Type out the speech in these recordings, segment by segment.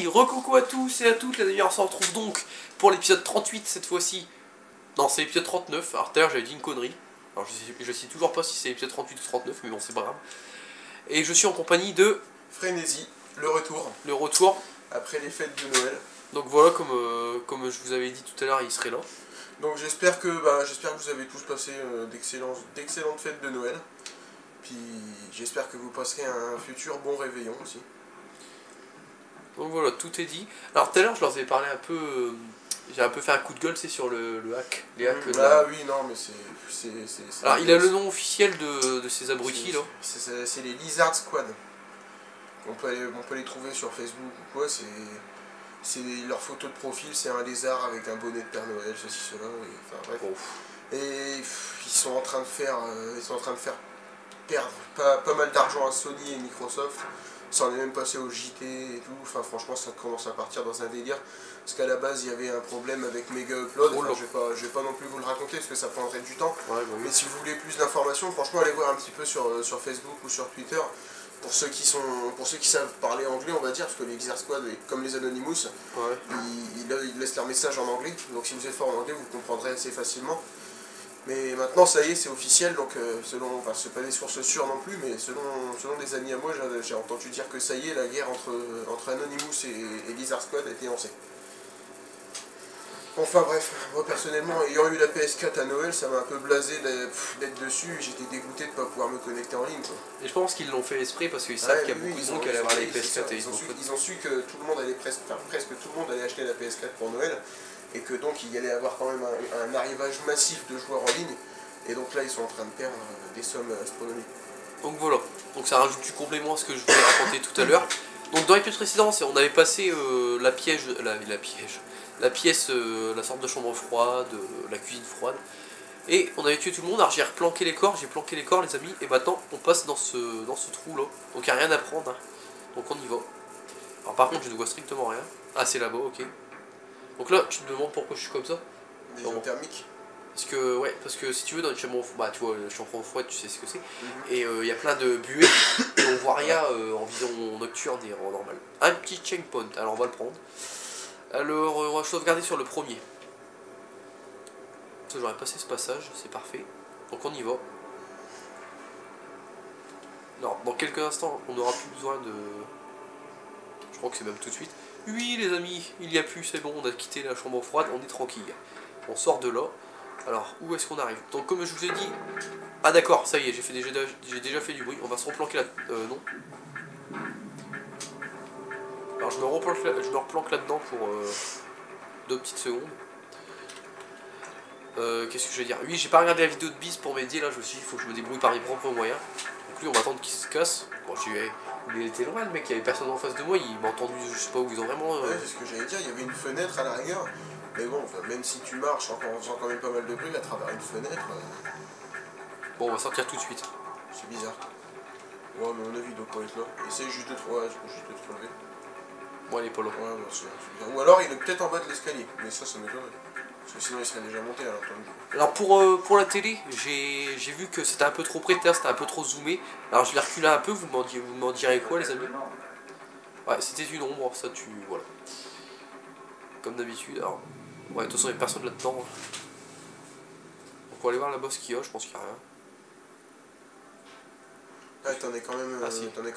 recoucou à tous et à toutes, les amis, on se retrouve donc pour l'épisode 38 cette fois-ci. Non, c'est l'épisode 39, alors tout à l'heure j'avais dit une connerie. Alors je sais toujours pas si c'est l'épisode 38 ou 39, mais bon c'est pas grave. Et je suis en compagnie de... Frénésie, le retour. Le retour. Après les fêtes de Noël. Donc voilà, comme je vous avais dit tout à l'heure, il serait là. Donc j'espère que vous avez tous passé d'excellentes fêtes de Noël. Puis j'espère que vous passerez un futur bon réveillon aussi. Donc voilà, tout est dit. Alors tout à l'heure je leur avais parlé un peu... j'ai un peu fait un coup de gueule, c'est sur le hack. Les hacks oui, non, mais c'est... Alors il a le nom officiel de ces abrutis là. C'est les Lizard Squad. On peut les trouver sur Facebook ou quoi, c'est leur photo de profil, c'est un lézard avec un bonnet de Père Noël, ceci, cela, et, enfin bref. Oh. Et ils sont en train de faire perdre pas mal d'argent à Sony et Microsoft. Ça en est même passé au JT et tout, enfin franchement ça commence à partir dans un délire. Parce qu'à la base il y avait un problème avec Mega Upload, enfin, je vais pas non plus vous le raconter parce que ça prendrait du temps. Ouais, bah oui. Mais si vous voulez plus d'informations, franchement allez voir un petit peu sur Facebook ou sur Twitter. Pour ceux qui savent parler anglais, on va dire, parce que les Lizard Squad, comme les Anonymous, ouais, ils laissent leur message en anglais. Donc si vous êtes fort en anglais, vous comprendrez assez facilement. Mais maintenant, ça y est, c'est officiel. Donc enfin, c'est pas des sources sûres non plus, mais selon des amis à moi, j'ai entendu dire que ça y est, la guerre entre Anonymous et Lizard Squad a été lancée. Enfin bref, moi personnellement, ayant eu la PS4 à Noël, ça m'a un peu blasé d'être dessus, j'étais dégoûté de ne pas pouvoir me connecter en ligne, quoi. Et je pense qu'ils l'ont fait esprit parce qu'ils savent qu'il y a beaucoup de gens qui allaient avoir les PS4 et ils ont su que tout le monde allait presque tout le monde allait acheter la PS4 pour Noël, et que donc il y allait avoir quand même un arrivage massif de joueurs en ligne, et donc là ils sont en train de perdre des sommes astronomiques. Donc voilà, donc ça rajoute du complément à ce que je voulais raconter tout à l'heure. Donc dans l'épisode précédent, on avait passé la pièce, la sorte de chambre froide, la cuisine froide. Et on avait tué tout le monde, alors j'ai replanqué les corps, j'ai planqué les corps les amis, et maintenant on passe dans ce trou là. Donc il n'y a rien à prendre, hein. Donc on y va. Alors par contre je ne vois strictement rien. Ah c'est là-bas, ok. Donc là tu te demandes pourquoi je suis comme ça. Des zones thermiques. Parce que si tu veux dans le chambre froide, tu vois le chambre froide tu sais ce que c'est. Et il y a plein de buées, et on voit rien en vision nocturne et en normal. Un petit checkpoint, alors on va le prendre. Alors on va sauvegarder sur le premier. J'aurais passé ce passage, c'est parfait. Donc on y va. Alors dans quelques instants on n'aura plus besoin de... Je crois que c'est même tout de suite. Oui les amis, il n'y a plus, c'est bon, on a quitté la chambre froide, on est tranquille. On sort de là. Alors où est-ce qu'on arrive? Donc comme je vous ai dit... Ah d'accord, ça y est, j'ai déjà fait du bruit. On va se replanquer là... non. Alors je me replanque là-dedans pour 2 petites secondes. Qu'est-ce que je vais dire? Oui, j'ai pas regardé la vidéo de Bis pour m'aider, là je me suis dit, il faut que je me débrouille par mes propres moyens. Donc lui, on va attendre qu'il se casse. Bon, il était loin le mec, il y avait personne en face de moi, il m'a entendu, je sais pas où ils ont vraiment... Ouais, c'est ce que j'allais dire, il y avait une fenêtre à la rigueur. Mais bon, enfin, même si tu marches en faisant quand même pas mal de bruit à travers une fenêtre... Bon, on va sortir tout de suite. C'est bizarre. Ouais, mais on a vu doit pas être là. Essaye juste de te relever. Bon, elle est pas là. Ouais, bah, c'est bizarre. Ou alors il est peut-être en bas de l'escalier, mais ça m'étonnerait. Parce que sinon il serait déjà monté alors. Alors pour la télé, j'ai vu que c'était un peu trop près de terre, c'était un peu trop zoomé. Alors je vais reculer un peu, vous m'en direz quoi les amis? Ouais, c'était une ombre, ça tu... voilà. Comme d'habitude, alors... Ouais, de toute façon il n'y a personne là-dedans. Donc on va aller voir là-bas ce qu'il y a, je pense qu'il n'y a rien. Ah, t'en es quand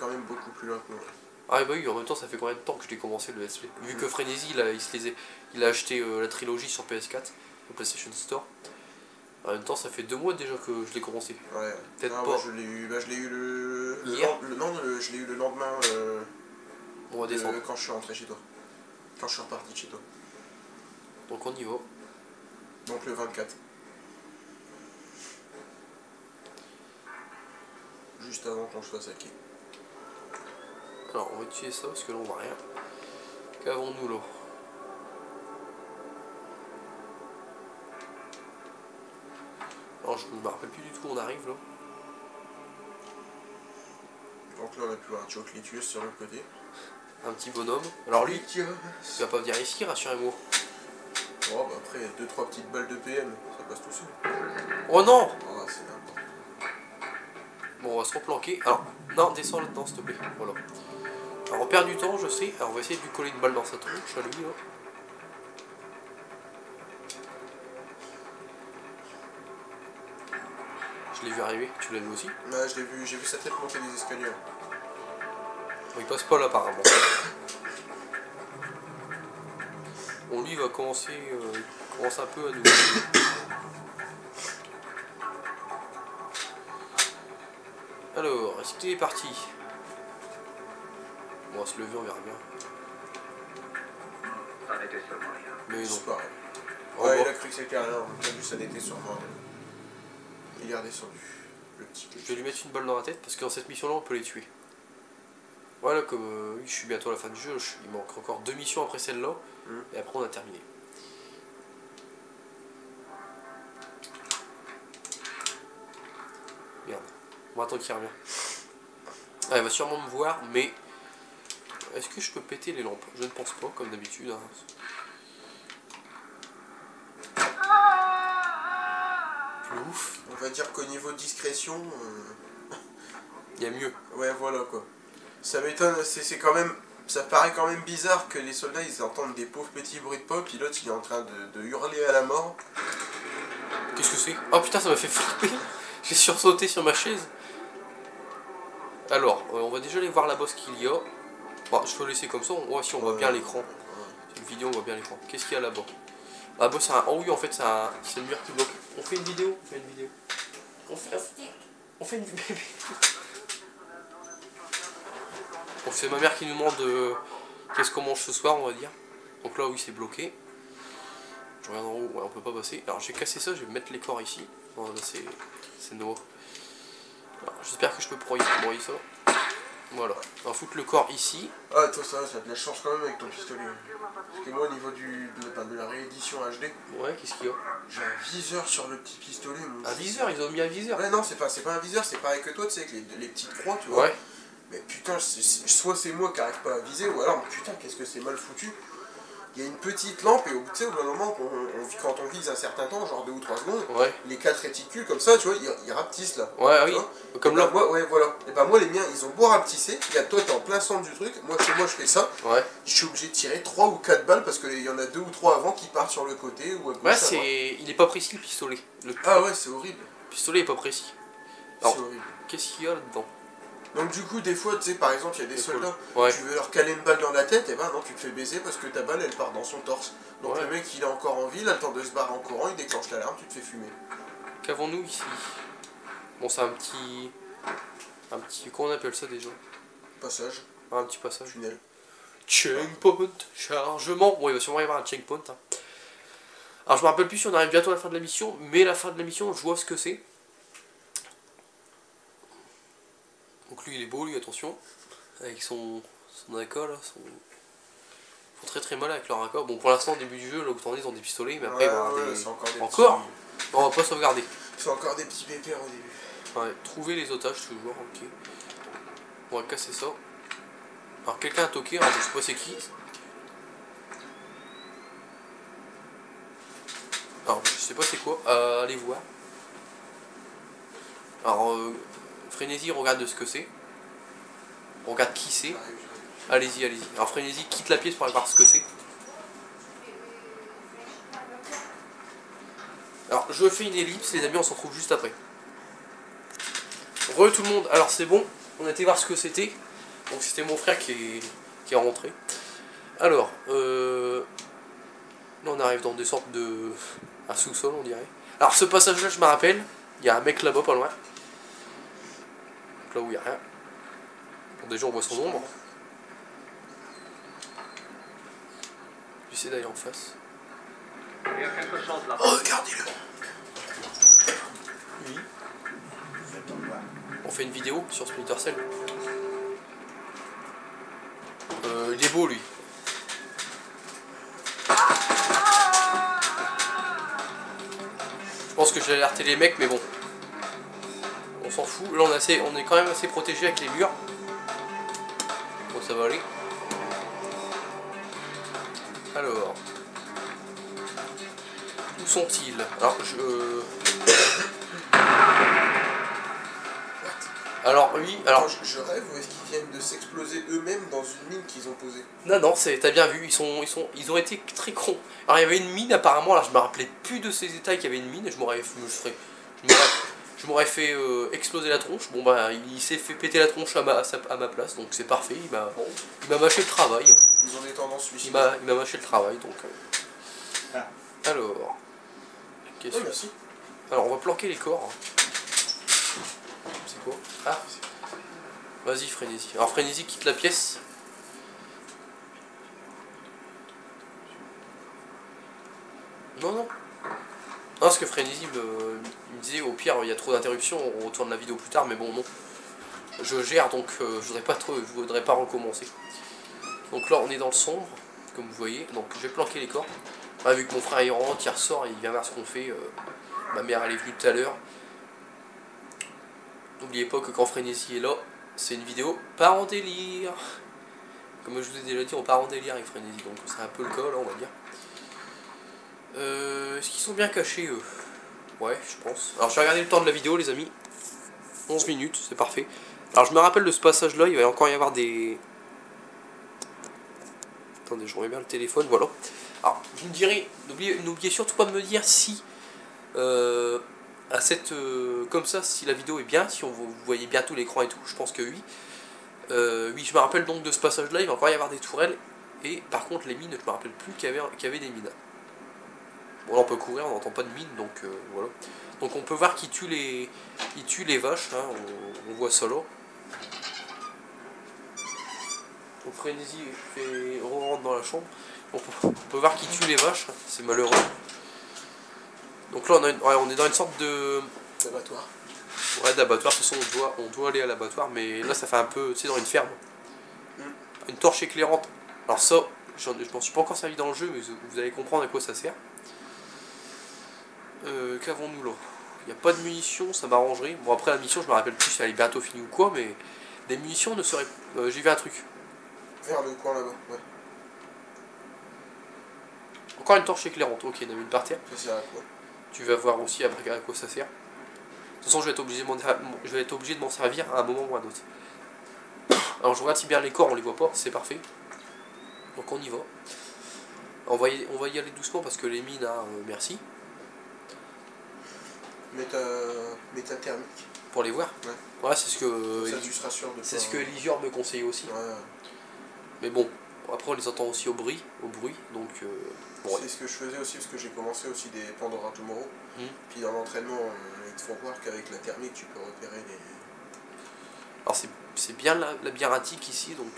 même beaucoup plus loin que moi. Ah bah oui, en même temps ça fait combien de temps que je l'ai commencé le SP? Vu que Frénésie il a acheté la trilogie sur PS4, au PlayStation Store. En même temps ça fait 2 mois déjà que je l'ai commencé. Ouais. Peut-être pas. Moi je l'ai eu le lendemain on va descendre. quand je suis rentré chez toi. Quand je suis reparti de chez toi. Donc on y va. Donc le 24. Juste avant qu'on se fasse hacker. Alors on va utiliser ça parce que là on voit rien. Qu'avons-nous là? Alors je me rappelle plus du tout où on arrive là. Donc là on a pu voir un Choclitius sur l'autre côté. Un petit bonhomme. Alors lui, il va pas venir ici, rassurez-moi. Oh bah après 2-3 petites balles de PM, ça passe tout seul. Oh non! Oh c'est n'importe. Bon on va se replanquer. Alors, non, descends là-dedans s'il te plaît. Voilà. Alors on perd du temps, je sais. Alors on va essayer de lui coller une balle dans sa tronche à lui. Là. Je l'ai vu arriver, tu l'as vu aussi? Ouais, je l'ai vu, j'ai vu sa tête monter les escaliers. Bon, il passe pas là apparemment. Bon, lui il va commencer, commence un peu à nous... Alors, est-ce qu'il est parti? Bon, on va se lever, on verra bien. Mais non. C'est pareil. Oh, Ouais, bon. il a cru que c'était rien, on a vu ça n'était sûrement rien. Il est redescendu. Le petit. Je vais lui mettre une balle dans la tête parce que dans cette mission-là, on peut les tuer. Voilà, comme oui, je suis bientôt à la fin du jeu, il manque encore 2 missions après celle-là, et après on a terminé. Merde, on attend qu'il revient. Ah, il va sûrement me voir, mais est-ce que je peux péter les lampes? Je ne pense pas, comme d'habitude. Hein. Plus ouf. On va dire qu'au niveau discrétion, il y a mieux. Ouais, voilà quoi. Ça m'étonne, c'est quand même. Ça paraît quand même bizarre que les soldats ils entendent des pauvres petits bruits de pas, puis l'autre il est en train de hurler à la mort. Qu'est-ce que c'est? Oh putain, ça m'a fait flipper. J'ai sursauté sur ma chaise. Alors, on va déjà aller voir là-bas ce qu'il y a. Bon, je peux laisser comme ça, on voit si on voit bien l'écran. C'est une vidéo, on voit bien l'écran. Qu'est-ce qu'il y a là-bas? Là-bas c'est un... Oh oui, en fait c'est le mur qui bloque. On fait une vidéo? On fait une vidéo. On fait une vidéo. Donc c'est ma mère qui nous demande qu'est-ce qu'on mange ce soir, on va dire. Donc là oui c'est bloqué. Je regarde en haut, ouais, on peut pas passer. Alors j'ai cassé ça, je vais mettre les corps ici. Non, là c'est noir. J'espère que je peux broyer ça. Voilà, on va foutre le corps ici. Ah toi ça a de la chance quand même avec ton pistolet. Parce que moi au niveau de la réédition HD, ouais, qu'est-ce qu'il y a? j'ai un viseur sur le petit pistolet. Un viseur, ils ont mis un viseur. Ouais non c'est pas un viseur, c'est pareil que toi tu sais avec les petites croix tu vois. Ouais. Mais putain, soit c'est moi qui arrive pas à viser, ou alors putain qu'est-ce que c'est mal foutu. Il y a une petite lampe et au bout d'un moment, quand on vise un certain temps, genre 2 ou 3 secondes, ouais. Les 4 réticules comme ça, tu vois, ils rapetissent là. Ouais, oui. Comme là. Moi, ouais, voilà. Et bah moi les miens, ils ont beau rapetisser, regarde toi t'es en plein centre du truc, moi je fais ça, ouais. Je suis obligé de tirer 3 ou 4 balles parce qu'il y en a 2 ou 3 avant qui partent sur le côté ou à gauche. Ouais, il est pas précis le pistolet. Ah ouais, c'est horrible. Le pistolet est pas précis. C'est horrible. Qu'est-ce qu'il y a là-dedans? Donc du coup, des fois, tu sais, par exemple, il y a des soldats, ouais. Tu veux leur caler une balle dans la tête, et ben non, tu te fais baiser parce que ta balle, elle part dans son torse. Donc ouais. Le mec, il est encore en vie, il a le temps de se barrer en courant, il déclenche l'alarme, tu te fais fumer. Qu'avons-nous ici? Bon, c'est un petit... Comment on appelle ça déjà? Passage. Ah, un petit passage. Tunnel. Checkpoint, chargement. Bon, il va sûrement y avoir un checkpoint. Hein. Alors, je me rappelle plus si on arrive bientôt à la fin de la mission, mais la fin de la mission, je vois ce que c'est. Donc lui il est beau, lui, attention, avec son AK là, ils font très très mal avec leur AK. Bon pour l'instant au début du jeu, là où t'en es, ils ont des pistolets, mais après il va y avoir des... Encore petits... Non, on va pas sauvegarder. C'est encore des petits pépères au début. Ouais, trouver les otages toujours, ok. On va casser ça. Alors quelqu'un a toqué, alors je sais pas c'est qui. Alors je sais pas c'est quoi, allez voir. Alors Frénésie regarde ce que c'est. On regarde qui c'est. Allez-y, allez-y. Alors Frénésie quitte la pièce pour aller voir ce que c'est. Alors je fais une ellipse, les amis, on se retrouve juste après. Re tout le monde, alors c'est bon, on a été voir ce que c'était. Donc c'était mon frère qui est rentré. Alors, là on arrive dans des sortes de... un sous-sol on dirait. Alors ce passage là je me rappelle, il y a un mec là-bas pas loin. Là où il n'y a rien. Bon, déjà on voit son ombre. J'essaie d'aller en face. Il y a quelque chose là. Oh, regardez-le. Oui. On fait une vidéo sur Splinter Cell. Il est beau lui. Je pense que j'ai alerté les mecs mais bon. On s'en fout. Là on est quand même assez protégé avec les murs. Bon ça va aller. Alors. Où sont-ils? Alors je... Alors oui, alors... Je rêve ou est-ce qu'ils viennent de s'exploser eux-mêmes dans une mine qu'ils ont posée? Non, t'as bien vu, ils ont été très cons. Alors il y avait une mine apparemment, là je me rappelais plus de ces détails qu'il y avait une mine, et je m'aurais fait exploser la tronche. Bon bah il s'est fait péter la tronche à ma place, donc c'est parfait, il m'a mâché le travail. Ils ont des tendances Il suicidaires. m'a mâché le travail, donc... Alors... Oui, merci. Alors on va planquer les corps. C'est quoi? Ah, vas-y Frénésie. Alors Frénésie quitte la pièce. Non. Non, parce que Frénésie il me disait au pire il y a trop d'interruptions, on retourne la vidéo plus tard, mais bon non. Je gère donc je voudrais pas recommencer. Donc là on est dans le sombre, comme vous voyez, donc je vais planquer les corps. Là, vu que mon frère il rentre, il ressort et il vient voir ce qu'on fait. Ma mère elle est venue tout à l'heure. N'oubliez pas que quand Frénésie est là, c'est une vidéo part en délire. Comme je vous ai déjà dit, on part en délire avec Frénésie, donc c'est un peu le cas là on va dire. Est-ce qu'ils sont bien cachés eux? Ouais, je pense. Alors je vais regarder le temps de la vidéo les amis. 11 minutes, c'est parfait. Alors je me rappelle de ce passage là, il va encore y avoir des... Attendez, je remets bien le téléphone, voilà. Alors, vous me direz, n'oubliez surtout pas de me dire si, comme ça, si la vidéo est bien, si vous voyez bien tout l'écran et tout, je pense que oui. Oui, je me rappelle donc de ce passage-là, il va encore y avoir des tourelles, et par contre, les mines, je me rappelle plus qu'il y avait des mines. Bon, là, on peut courir, on n'entend pas de mines, donc voilà. Donc, on peut voir qu'il tue les vaches, hein, on voit ça là. Donc, Frénésie rentre dans la chambre. On peut voir qu'il tue les vaches, c'est malheureux. Donc là on est dans une sorte de... D'abattoir. Ouais, d'abattoir, de toute façon on doit aller à l'abattoir, mais là ça fait un peu, tu sais, dans une ferme. Une torche éclairante. Alors ça, je m'en suis pas encore servi dans le jeu, mais vous allez comprendre à quoi ça sert. Qu'avons-nous là? Il n'y a pas de munitions, ça m'arrangerait. Bon après la mission je me rappelle plus si elle est bientôt finie ou quoi, mais des munitions ne seraient... j'ai vu un truc. Vers le coin là-bas, ouais. Encore une torche éclairante, ok, il y en a une par terre. Ça sert à quoi? Tu vas voir aussi après à quoi ça sert. De toute façon, je vais être obligé de m'en servir à un moment ou à un autre. Alors, je regarde si bien les corps, on les voit pas, c'est parfait. Donc, on y va. On va y aller doucement parce que les mines, hein, merci. Mets ta thermique. Pour les voir. Ouais, c'est ce que... Ça, tu seras sûr de c'est ce que Lisior me conseille aussi. Ouais. Mais bon, après on les entend aussi au bruit, donc... Bon, c'est ce que je faisais aussi, parce que j'ai commencé aussi des Pandora Tomorrow. Puis dans l'entraînement, ils te font voir qu'avec la thermique, tu peux repérer les... Alors c'est bien labyrinthique ici, donc...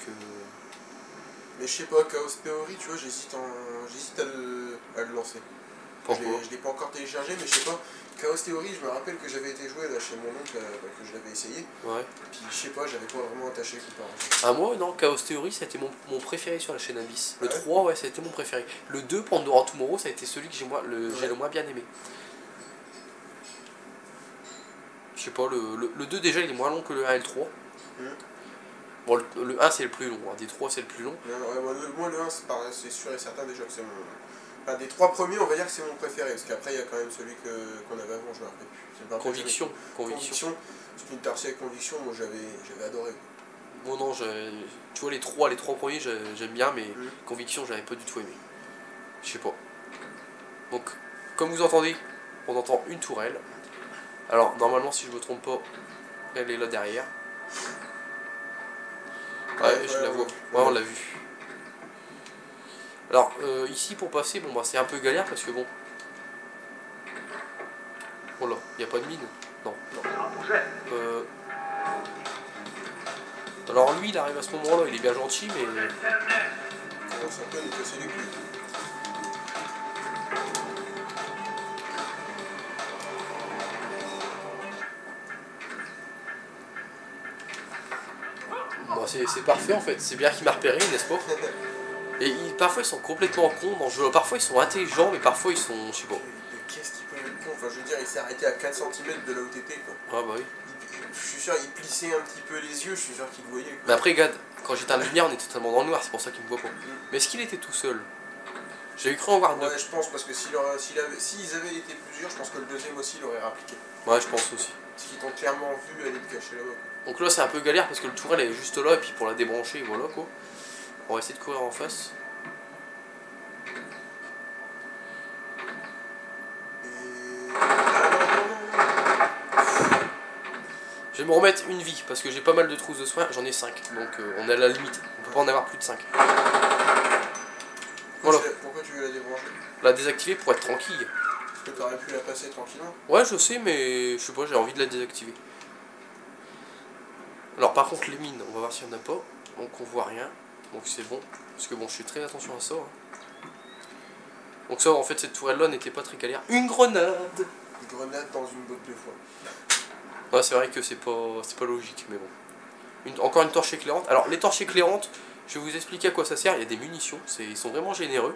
Mais je sais pas, Chaos Theory, tu vois, j'hésite à le lancer. Pourquoi? Je l'ai pas encore téléchargé, mais je sais pas. Chaos Theory, je me rappelle que j'avais été joué là chez mon oncle, que je l'avais essayé. Ouais. Puis je sais pas, j'avais pas vraiment attaché comparé. Ah moi non, Chaos Theory ça a été mon préféré sur la chaîne Abyss. Le 3 ouais ça a été mon préféré. Le 2 Pandora Tomorrow ça a été celui que j'ai le moins bien aimé. Je sais pas, le 2 déjà il est moins long que le 1 et le 3. Bon le 1 c'est le plus long, hein. Des 3 c'est le plus long. Moi le 1 c'est sûr et certain déjà que c'est mon... Enfin, des 3 premiers on va dire que c'est mon préféré, parce qu'après il y a quand même celui qu'on avait avant, je me rappelle plus. Conviction. Splinter Cell Conviction, moi j'avais adoré. Bon non, tu vois les trois premiers j'aime bien, mais Conviction j'avais pas du tout aimé. Je sais pas. Donc comme vous entendez, on entend une tourelle. Alors normalement si je me trompe pas, elle est là derrière. Ouais, je la vois. Ouais, on l'a vu. Alors ici pour passer, bon bah c'est un peu galère parce que bon. Oh là, y a pas de mine. Non. Alors lui il arrive à ce moment là, il est bien gentil mais... On commence un peu à nous casser les couilles. Bon c'est parfait en fait, c'est bien qu'il m'a repéré, n'est-ce pas? Et parfois ils sont complètement cons dans le jeu, parfois ils sont intelligents mais parfois ils sont, je sais pas. Qu'est-ce qu'il peut être con? Enfin je veux dire, il s'est arrêté à 4 cm de là où t'étais quoi. Ah bah oui. Je suis sûr, il plissait un petit peu les yeux, je suis sûr qu'il voyait. Quoi. Mais après regarde, quand j'étais en lumière on était totalement dans le noir, c'est pour ça qu'il me voit pas. Mais est-ce qu'il était tout seul? J'ai cru en voir deux. Ouais je pense, parce que s'ils avaient été plusieurs, je pense que le deuxième aussi il aurait rappliqué. Ouais je pense aussi. Parce qu'ils t'ont clairement vu aller te cacher là-bas. Donc là c'est un peu galère parce que le tourelle est juste là et puis pour la débrancher voilà quoi. On va essayer de courir en face. Je vais me remettre une vie parce que j'ai pas mal de trousses de soins, j'en ai 5. Donc on est à la limite, on peut pas en avoir plus de 5. Voilà. Pourquoi tu veux la débrancher? La désactiver pour être tranquille. Parce que t'aurais pu la passer tranquillement. Ouais je sais mais je sais pas, j'ai envie de la désactiver. Alors par contre les mines, on va voir s'il y en a pas. Donc on voit rien. Donc c'est bon. Parce que bon je fais très attention à ça. Hein. Donc ça en fait cette tourelle là n'était pas très galère. Une grenade. Une grenade dans une botte de foin. Ouais c'est vrai que c'est pas logique mais bon. Encore une torche éclairante. Alors les torches éclairantes, je vais vous expliquer à quoi ça sert. Il y a des munitions, ils sont vraiment généreux.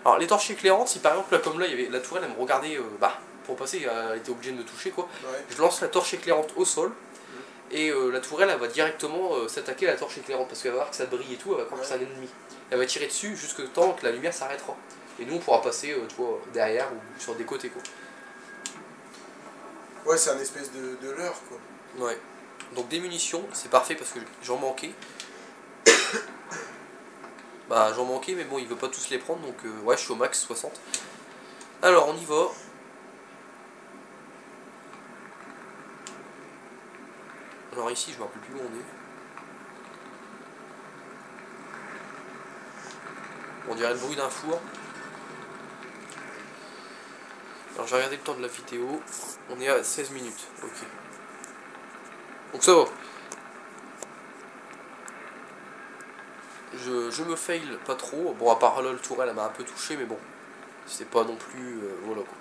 Alors les torches éclairantes, si par exemple là comme là il y avait la tourelle, elle me regardait pour passer, elle était obligée de me toucher quoi. Ouais. Je lance la torche éclairante au sol. Et la tourelle elle va directement s'attaquer à la torche éclairante parce qu'elle va voir que ça brille et tout, elle va croire que c'est un ennemi. Elle va tirer dessus jusqu'au temps que la lumière s'arrêtera. Et nous on pourra passer tu vois, derrière ou sur des côtés quoi. Ouais c'est un espèce de leurre quoi. Ouais. Donc des munitions, c'est parfait parce que j'en manquais. Bah j'en manquais mais bon il veut pas tous les prendre donc ouais je suis au max 60. Alors on y va. Alors ici je me rappelle plus où on est. On dirait le bruit d'un four. Alors j'ai regardé le temps de la vidéo. On est à 16 minutes. Ok. Donc ça va. Je me fail pas trop. Bon à part là le tourelle elle m'a un peu touché mais bon. C'est pas non plus. Voilà quoi.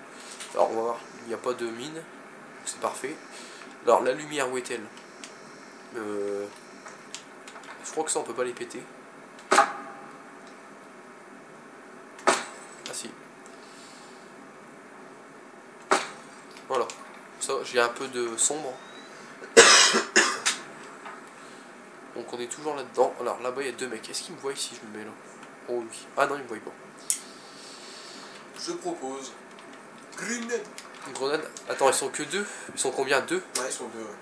Alors on va voir. Il n'y a pas de mine. C'est parfait. Alors la lumière où est-elle? Je crois que ça on peut pas les péter. Ah si. Voilà. Ça j'ai un peu de sombre. Donc on est toujours là-dedans. Alors là-bas il y a deux mecs. Est-ce qu'ils me voient si je me mets là? Oh oui. Ah non ils me voient pas. Je propose grenade. Une grenade. Attends ils sont que deux. Ils sont combien? Deux? Ouais ils sont deux ouais.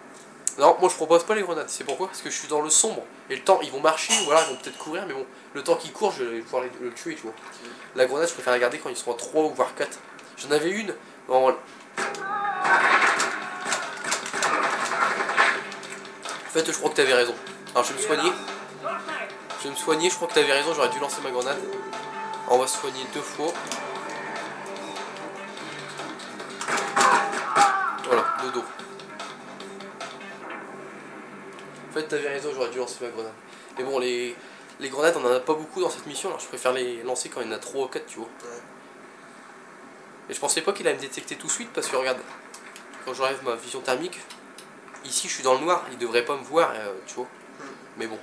Non, moi je propose pas les grenades, c'est pourquoi? Parce que je suis dans le sombre, et le temps, ils vont marcher, voilà, ils vont peut-être courir, mais bon, le temps qu'ils courent, je vais pouvoir le tuer, tu vois. La grenade, je préfère la garder quand ils sont à 3 ou voire 4. J'en avais une, bon, en fait, je crois que t'avais raison. Alors, je vais me soigner. Je crois que t'avais raison, j'aurais dû lancer ma grenade. On va se soigner 2 fois. Voilà, de dos. En fait, t'avais raison, j'aurais dû lancer ma grenade. Mais bon, les grenades, on en a pas beaucoup dans cette mission, alors je préfère les lancer quand il y en a 3 ou 4, tu vois. Ouais. Et je pensais pas qu'il allait me détecter tout de suite, parce que regarde, quand j'enlève ma vision thermique, ici je suis dans le noir, il devrait pas me voir, tu vois. Mais bon.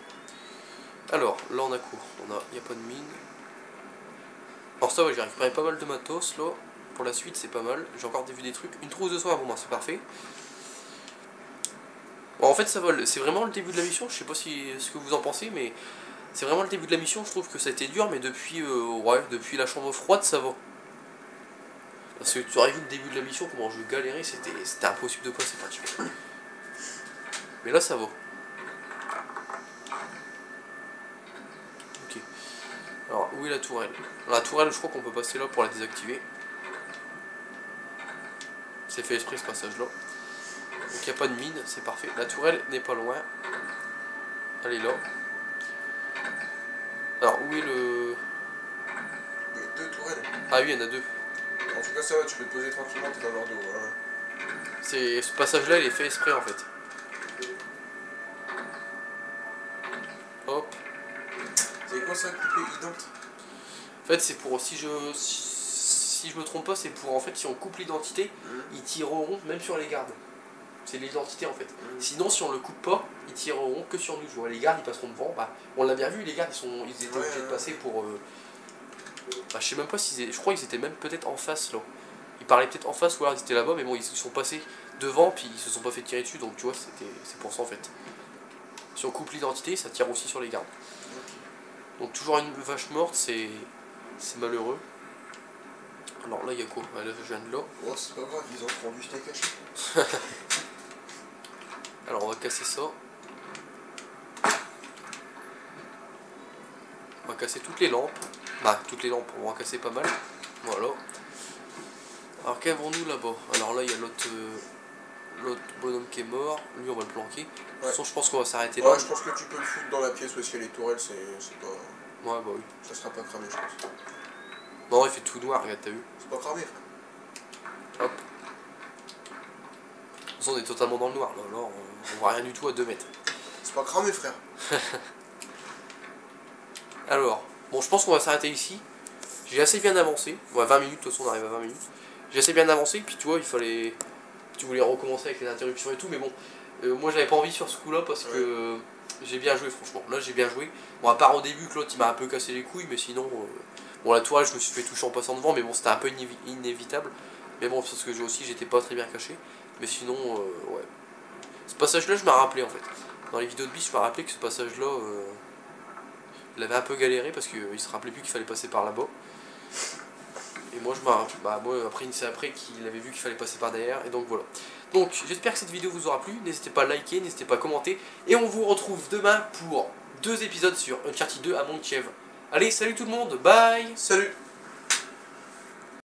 Alors, là on a quoi? Il n'y a pas de mine. Alors ça va, j'ai récupéré pas mal de matos, là. Pour la suite, c'est pas mal. J'ai encore vu des trucs. Une trousse de soins pour moi, c'est parfait. Bon, en fait ça vole, c'est vraiment le début de la mission, je sais pas ce que vous en pensez, mais c'est vraiment le début de la mission, je trouve que ça a été dur, mais depuis, depuis la chambre froide ça va. Parce que tu aurais vu le début de la mission, comment je galérais, c'était impossible de passer pratiquement. Mais là ça va. Ok. Alors où est la tourelle? La tourelle je crois qu'on peut passer là pour la désactiver. C'est fait exprès ce passage là. Donc il n'y a pas de mine, c'est parfait. La tourelle n'est pas loin. Elle est là. Alors où est le... Il y a deux tourelles. Ah oui, il y en a deux. En tout cas ça va, tu peux te poser tranquillement, t'es dans leur dos. Hein. Ce passage là il est fait exprès en fait. Hop. C'est quoi ça, couper ident? En fait c'est pour, si je me trompe pas, c'est pour en fait si on coupe l'identité, ils tireront même sur les gardes. C'est l'identité en fait. Sinon si on le coupe pas, ils tireront que sur nous. Tu vois, les gardes ils passeront devant. Bah, on l'a bien vu, les gardes ils étaient obligés de passer pour... Bah, je sais même pas je crois qu'ils étaient même peut-être en face là. Ils parlaient peut-être en face ou alors ils étaient là-bas, mais bon ils sont passés devant puis ils se sont pas fait tirer dessus, donc tu vois c'est pour ça en fait. Si on coupe l'identité, ça tire aussi sur les gardes. Donc toujours une vache morte, c'est malheureux. Alors là il y a quoi? Là je viens de là. Oh c'est pas grave, ils ont rendu steak haché. Alors on va casser ça. casser toutes les lampes. Bah, toutes les lampes, on va en casser pas mal. Voilà. Alors, qu'avons-nous là-bas? Alors là, il y a l'autre bonhomme qui est mort. Lui, on va le planquer. De toute façon, je pense qu'on va s'arrêter là. Ouais, je pense que tu peux le foutre dans la pièce où est-ce qu'il y a les tourelles, c'est pas... Ouais, bah oui. Ça sera pas cramé, je pense. Non, il fait tout noir, regarde, t'as vu? C'est pas cramé, frère. Hop. De toute façon, on est totalement dans le noir. Là, on voit rien du tout à 2 mètres. C'est pas cramé, frère. Alors, bon, je pense qu'on va s'arrêter ici. J'ai assez bien avancé. Ouais, 20 minutes, de toute façon, on arrive à 20 minutes. J'ai assez bien avancé, puis tu vois, il fallait... Tu voulais recommencer avec les interruptions et tout, mais bon, moi j'avais pas envie sur ce coup-là parce que j'ai bien joué, franchement. Là, j'ai bien joué. Bon, à part au début, que l'autre il m'a un peu cassé les couilles, mais sinon, bon, la toile, je me suis fait toucher en passant devant, mais bon, c'était un peu inévitable. Mais bon, parce que j'étais pas très bien caché. Mais sinon, ouais. Ce passage-là, je m'ai rappelé en fait. Dans les vidéos de bis, je me rappelé que ce passage-là, il avait un peu galéré parce qu'il se rappelait plus qu'il fallait passer par là-bas. Et moi, après, c'est après qu'il avait vu qu'il fallait passer par derrière, et donc voilà. Donc, j'espère que cette vidéo vous aura plu. N'hésitez pas à liker, n'hésitez pas à commenter. Et on vous retrouve demain pour 2 épisodes sur Uncharted 2 à Montchèvre. Allez, salut tout le monde, bye! Salut!